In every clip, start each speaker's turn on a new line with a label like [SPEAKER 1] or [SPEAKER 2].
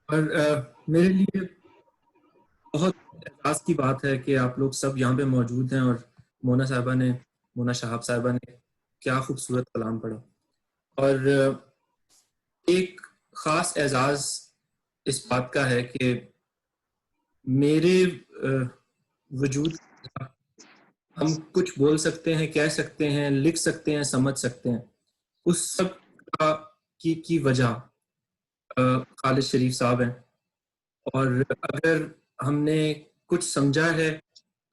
[SPEAKER 1] اور میرے لیے بہت اعزاز کی بات ہے کہ آپ لوگ سب یہاں پہ موجود ہیں، اور مونا شہاب صاحبہ نے کیا خوبصورت کلام پڑھا. اور ایک خاص اعزاز اس بات کا ہے کہ میرے وجود ہم کچھ بول سکتے ہیں، کہہ سکتے ہیں، لکھ سکتے ہیں، سمجھ سکتے ہیں، اس سب کی وجہ خالد شریف صاحب ہیں. اور اگر ہم نے کچھ سمجھا ہے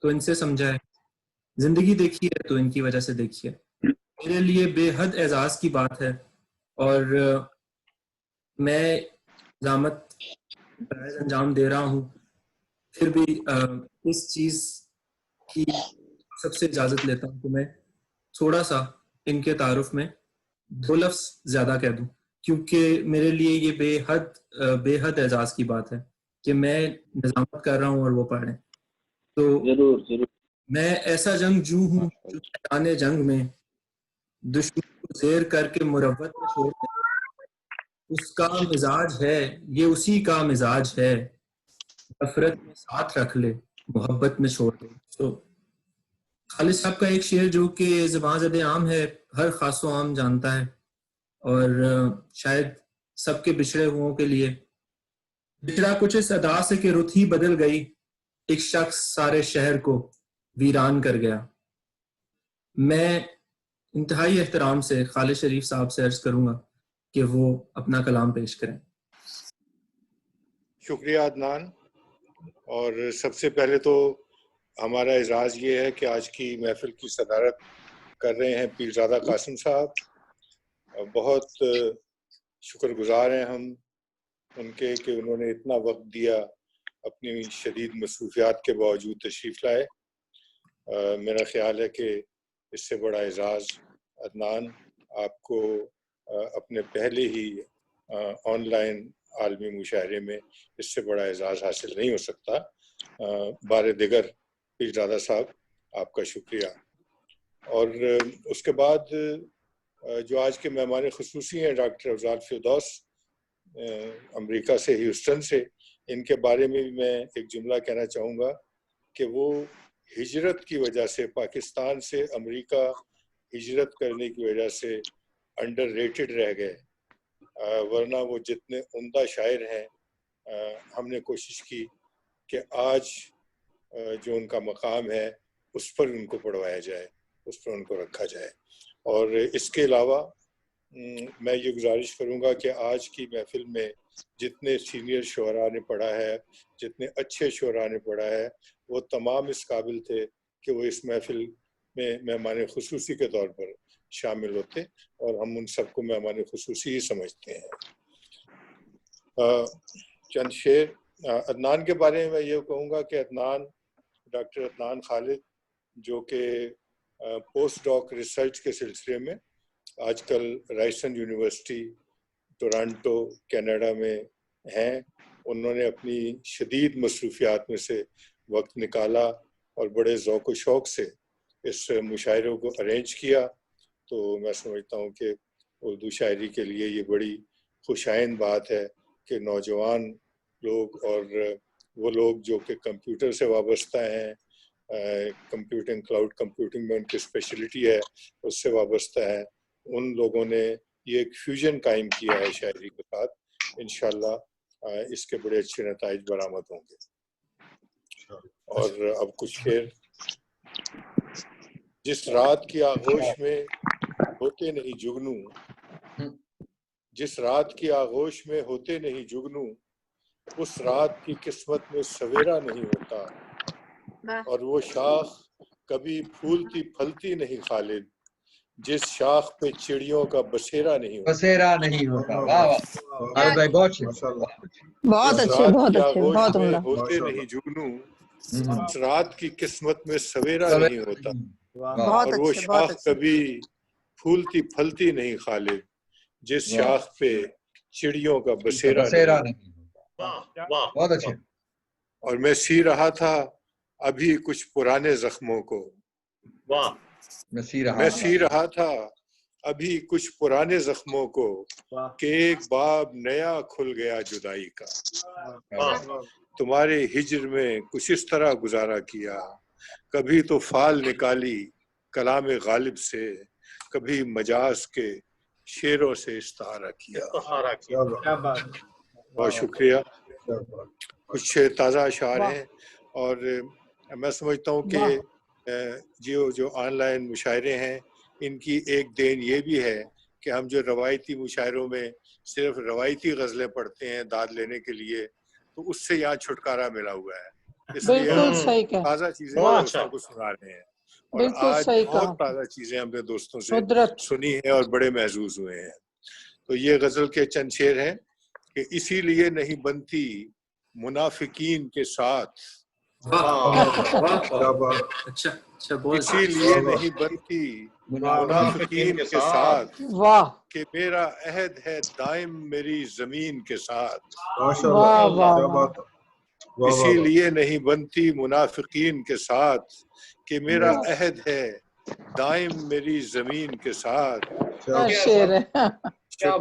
[SPEAKER 1] تو ان سے سمجھا ہے، زندگی دیکھی ہے تو ان کی وجہ سے دیکھی ہے. میرے لیے بے حد اعزاز کی بات ہے. اور میں نظامت فرائض انجام دے رہا ہوں، پھر بھی اس چیز کی سب سے اجازت لیتا ہوں کہ میں تھوڑا سا ان کے تعارف میں 2 لفظ زیادہ کہہ دوں، کیونکہ میرے لیے یہ بے حد اعزاز کی بات ہے کہ میں نظامت کر رہا ہوں اور وہ پڑھیں. تو
[SPEAKER 2] ضرور
[SPEAKER 1] میں ایسا جنگجو ہوں جو میدان جنگ میں دشمن کو زیر کر کے مروت میں چھوڑ دے. اس کا مزاج ہے، یہ اسی کا مزاج ہے، نفرت میں ساتھ رکھ لے، محبت میں چھوڑ دے. تو خالد صاحب کا ایک شعر جو کہ زباں زد عام ہے، ہر خاص و عام جانتا ہے، اور شاید سب کے بچھڑے ہوئوں کے لیے: بچڑا کچھ اس ادا سے کہ رت ہی بدل گئی، ایک شخص سارے شہر کو ویران کر گیا. میں انتہائی احترام سے خالد شریف صاحب سے عرض کروں گا کہ وہ اپنا کلام پیش کریں.
[SPEAKER 3] شکریہ عدنان. اور سب سے پہلے تو ہمارا اعزاز یہ ہے کہ آج کی محفل کی صدارت کر رہے ہیں پیرزادہ قاسم صاحب. بہت شکر گزار ہیں ہم ان کے کہ انہوں نے اتنا وقت دیا، اپنی شدید مصروفیات کے باوجود تشریف لائے. میرا خیال ہے کہ اس سے بڑا اعزاز عدنان آپ کو اپنے پہلے ہی آن لائن عالمی مشاعرے میں اس سے بڑا اعزاز حاصل نہیں ہو سکتا. بار دیگر پیرزادہ صاحب آپ کا شکریہ. اور اس کے بعد جو آج کے مہمان خصوصی ہیں ڈاکٹر افضال فردوس امریکہ سے، ہیوسٹن سے، ان کے بارے میں بھی میں ایک جملہ کہنا چاہوں گا کہ وہ ہجرت کی وجہ سے، پاکستان سے امریکہ ہجرت کرنے کی وجہ سے انڈر ریٹڈ رہ گئے، ورنہ وہ جتنے عمدہ شاعر ہیں ہم نے کوشش کی کہ آج جو ان کا مقام ہے اس پر ان کو پڑھوایا جائے، اس پر ان کو رکھا جائے. اور اس کے علاوہ میں یہ گزارش کروں گا کہ آج کی محفل میں جتنے سینئر شعراء نے پڑھا ہے، جتنے اچھے شعراء نے پڑھا ہے، وہ تمام اس قابل تھے کہ وہ اس محفل میں مہمان خصوصی کے طور پر شامل ہوتے، اور ہم ان سب کو مہمان خصوصی ہی سمجھتے ہیں. چند شعر عدنان کے بارے میں یہ کہوں گا کہ عدنان، ڈاکٹر عدنان خالد، جو کہ پوسٹ ڈاک ریسرچ کے سلسلے میں آج کل رائسن یونیورسٹی ٹورانٹو کینیڈا میں ہیں، انہوں نے اپنی شدید مصروفیات میں سے وقت نکالا اور بڑے ذوق و شوق سے اس مشاعرے کو ارینج کیا. تو میں سمجھتا ہوں کہ اردو شاعری کے لیے یہ بڑی خوشائند بات ہے کہ نوجوان لوگ اور وہ لوگ جو کہ کمپیوٹر سے وابستہ ہیں، کمپیوٹنگ، کلاؤڈ کمپیوٹنگ میں ان کی اسپیشلٹی ہے، اس سے وابستہ ہیں، ان لوگوں نے یہ ایک فیوژن قائم کیا ہے شاعری کے ساتھ. انشاءاللہ اس کے بڑے اچھے نتائج برآمد ہوں گے. اور اب کچھ شعر. جس رات کی آغوش میں ہوتے نہیں جگنو، جس رات کی آغوش میں ہوتے نہیں جگنو، اس رات کی قسمت میں سویرا نہیں ہوتا، اور وہ شاخ کبھی پھولتی پھلتی نہیں خالد، جس شاخ پہ چڑیوں کا بسیرا نہیں ہوتا.
[SPEAKER 4] بسیرا نہیں ہوتا. واہ واہ خالد بھائی، بہت
[SPEAKER 5] بہت اچھے، بہت اچھے، بہت عمدہ.
[SPEAKER 3] ہوتے نہیں جگنو، اس رات کی قسمت میں سویرا نہیں ہوتا، اور وہ شاخ کبھی پھولتی پھلتی نہیں خالد، جس شاخ پہ چڑیوں کا بسیرا نہیں ہوتا.
[SPEAKER 4] بہت اچھے.
[SPEAKER 3] اور میں سی رہا تھا ابھی کچھ پرانے زخموں کو، میں سی رہا تھا ابھی کچھ پرانے زخموں کو کہ ایک باب نیا کھل گیا جدائی کا. تمہارے ہجر میں کچھ اس طرح گزارا کیا, کبھی تو فال نکالی کلام غالب سے, کبھی مجاز کے شعروں سے استعارہ کیا. بہت شکریہ. کچھ تازہ اشعار ہیں, اور میں سمجھتا ہوں کہ جو آن لائن مشاعرے ہیں ان کی ایک دین یہ بھی ہے کہ ہم جو روایتی مشاعروں میں صرف روایتی غزلیں پڑھتے ہیں داد لینے کے لیے, تو اس سے یہاں چھٹکارا ملا ہوا ہے, اس لیے ہم تازہ چیزیں دوستوں کو سنا رہے ہیں. اور آج بہت تازہ چیزیں ہم نے دوستوں سے سنی ہیں اور بڑے محظوظ ہوئے ہیں. تو یہ غزل کے چند شعر ہیں کہ اسی لیے نہیں بنتی منافقین کے ساتھ, اسی لیے نہیں بنتی منافقین کے ساتھ کہ میرا عہد ہے دائم میری زمین کے ساتھ. اسی لیے نہیں بنتی منافقین کے ساتھ کہ میرا عہد ہے دائم میری زمین کے ساتھ.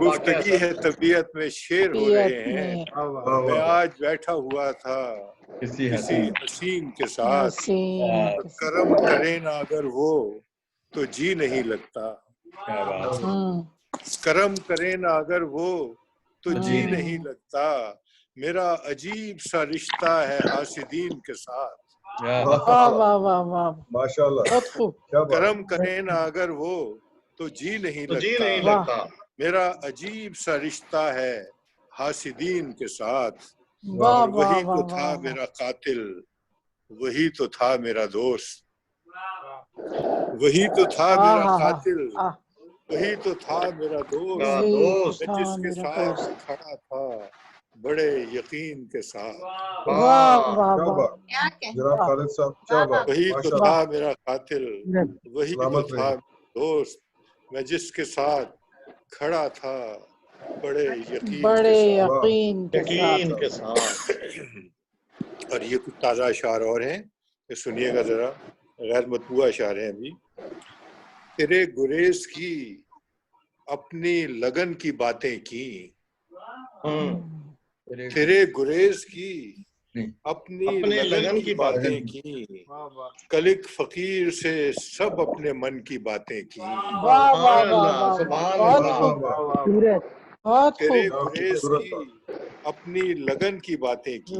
[SPEAKER 3] گفتگی ہے طبیعت میں شعر ہو رہے ہیں, میں آج بیٹھا ہوا تھا کسی حسین کے ساتھ. کرم کرے نہ اگر وہ تو جی نہیں لگتا, کرم کرے نہ اگر وہ تو جی نہیں لگتا. میرا عجیب سا رشتہ ہے حاسدین کے ساتھ. کرم کرے نہ اگر وہ تو جی نہیں لگتا. میرا عجیب سا رشتہ ہے حاسدین کے ساتھ. وہی تو تھا میرا قاتل, وہی تو تھا میرا دوست, وہی تو تھا میرا قاتل, وہی تو تھا میرا دوست, میں جس کے ساتھ کھڑا تھا بڑے یقین کے ساتھ. وہی تو تھا میرا قاتل, وہی تو تھا دوست, میں جس کے ساتھ کھڑا تھا بڑے یقین کے ساتھ. اور یہ کچھ تازہ اشعار اور ہیں, سنیے گا ذرا, غیر مطبوعہ اشعار ہیں ابھی. تیرے گریز کی اپنی لگن کی باتیں کی, تیرے گریز کی اپنی لگن کی باتیں کی, کلک فقیر سے سب اپنے من کی باتیں کی. تیرے گریز کی اپنی لگن کی باتیں کی,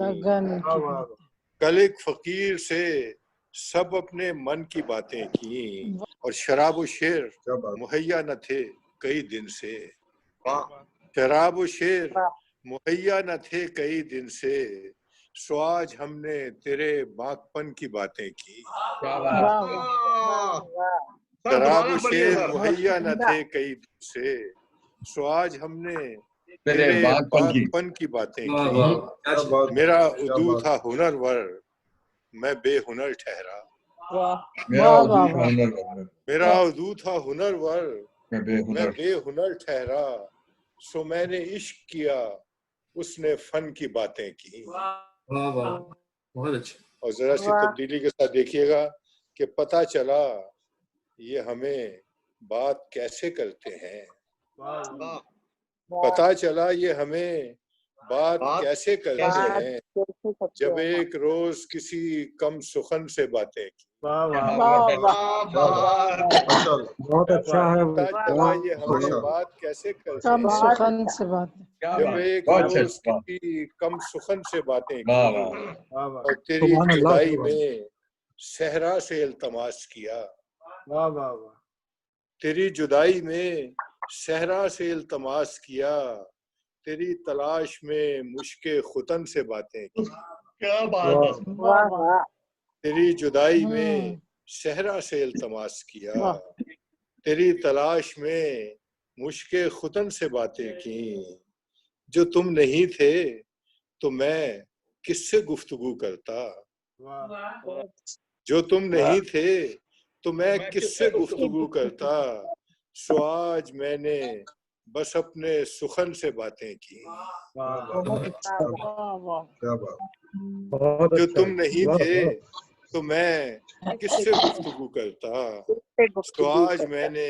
[SPEAKER 3] کلک فقیر سے سب اپنے من کی باتیں کی. اور شراب و شیر مہیا نہ تھے کئی دن سے, شراب و شیر مہیا نہ تھے کئی دن سے, سو آج ہم نے تیرے باغپن کی باتیں کی. شراب و شیر مہیا نہ تھے کئی دن سے, سو آج ہم نے تیرے باغپن کی باتیں کی. میرا عدو تھا ہنر ور, میں بے ہنر ٹھہرا. میرا عدو تھا ہنر ور, میں بے ہنر ٹھہرا. سو میں نے عشق کیا, اس نے فن کی باتیں کی.
[SPEAKER 1] بہت اچھا.
[SPEAKER 3] اور ذرا سی تبدیلی کے ساتھ دیکھیے گا کہ پتہ چلا یہ ہمیں بات کیسے کرتے ہیں. پتہ چلا یہ ہمیں بات کیسے کرتے ہیں, جب ایک روز کسی کم سخن سے باتیں کی.
[SPEAKER 2] بہت اچھا ہے.
[SPEAKER 3] پتہ چلا یہ ہمیں بات کیسے کرتے ہیں, جب ایک روز کسی کم سخن سے باتیں کی. اور تیری جدائی میں صحرا سے التماس کیا, تیری جدائی میں صحرا سے التماس کیا. تیری تلاش میں مشک ختن سے باتیں کی. تیری جدائی میں صحرا سے التماس کیا, تیری تلاش میں مشک ختن سے باتیں کی. جو تم نہیں تھے تو میں کس سے گفتگو کرتا, جو تم نہیں تھے تو میں کس سے گفتگو کرتا. سو آج میں نے بس اپنے سخن سے باتیں کی. جو تم نہیں تھے تو میں کس سے گفتگو کرتا. تو آج میں نے